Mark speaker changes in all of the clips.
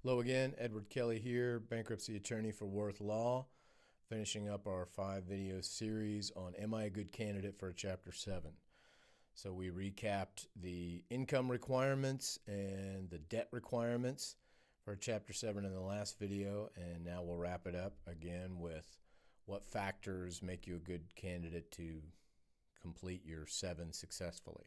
Speaker 1: Hello again, Edward Kelly here, bankruptcy attorney for Worth Law, finishing up our 5-video series on Am I a Good Candidate for a Chapter 7? So we recapped the income requirements and the debt requirements for Chapter 7 in the last video, and now we'll wrap it up again with what factors make you a good candidate to complete your 7 successfully.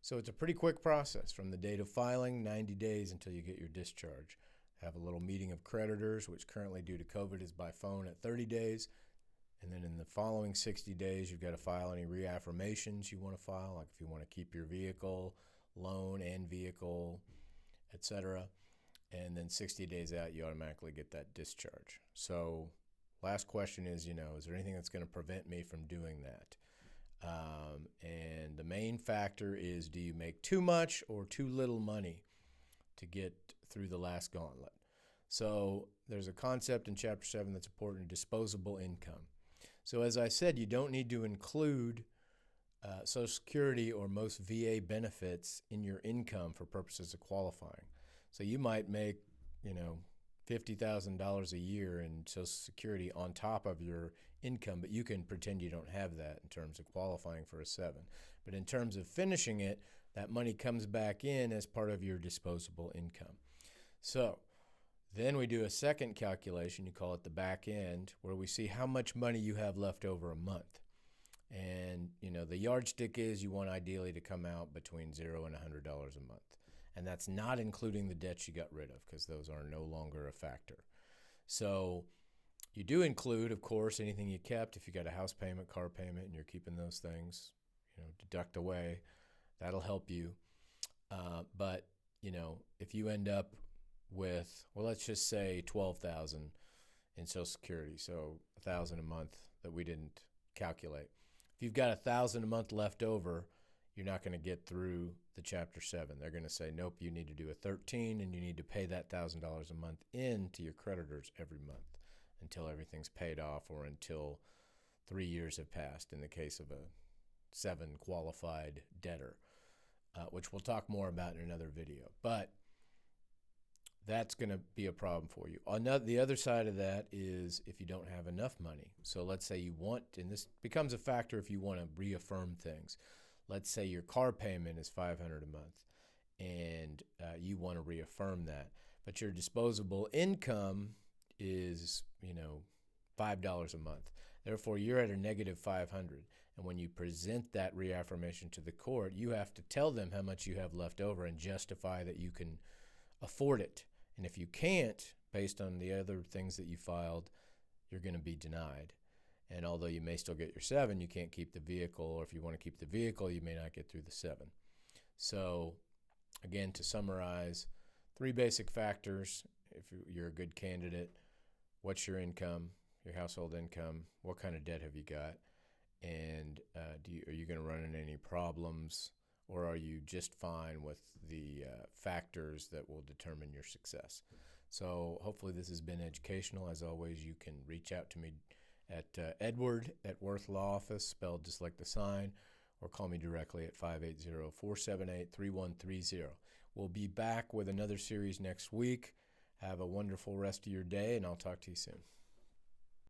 Speaker 1: So it's a pretty quick process from the date of filing, 90 days until you get your discharge. Have a little meeting of creditors, which currently due to COVID is by phone at 30 days. And then in the following 60 days, you've got to file any reaffirmations you want to file, like if you want to keep your vehicle, loan and vehicle, etc. And then 60 days out, you automatically get that discharge. So last question is, is there anything that's going to prevent me from doing that? And the main factor is, do you make too much or too little money to get through the last gauntlet? So there's a concept in Chapter 7 that's important, disposable income. So as I said, you don't need to include Social Security or most VA benefits in your income for purposes of qualifying. So you might make, $50,000 a year in Social Security on top of your income, but you can pretend you don't have that in terms of qualifying for a 7. But in terms of finishing it, that money comes back in as part of your disposable income. So then we do a second calculation, you call it the back end, where we see how much money you have left over a month. And, the yardstick is you want ideally to come out between $0 and $100 a month. And that's not including the debts you got rid of, because those are no longer a factor. So you do include, of course, anything you kept. If you got a house payment, car payment, and you're keeping those things, deduct away. That'll help you. But, if you end up with, let's just say $12,000 in Social Security, so $1,000 a month that we didn't calculate. If you've got $1,000 a month left over, you're not going to get through the Chapter 7. They're going to say, nope, you need to do a 13, and you need to pay that $1,000 a month in to your creditors every month until everything's paid off or until 3 years have passed in the case of a 7 qualified debtor, which we'll talk more about in another video. But that's going to be a problem for you. The other side of that is if you don't have enough money. So let's say you want, and this becomes a factor if you want to reaffirm things. Let's say your car payment is $500 a month, and you want to reaffirm that, but your disposable income is, $5 a month. Therefore, you're at a negative $500. And when you present that reaffirmation to the court, you have to tell them how much you have left over and justify that you can afford it. And if you can't, based on the other things that you filed, you're going to be denied. And although you may still get your 7, you can't keep the vehicle, or if you want to keep the vehicle, you may not get through the 7. So again, to summarize, 3 basic factors if you're a good candidate: what's your income, your household income, what kind of debt have you got, and are you going to run into any problems, or are you just fine with the factors that will determine your success? So hopefully this has been educational. As always, you can reach out to me at Edward at Worth Law Office, spelled just like the sign, or call me directly at 580-478-3130. We'll be back with another series next week. Have a wonderful rest of your day, and I'll talk to you soon.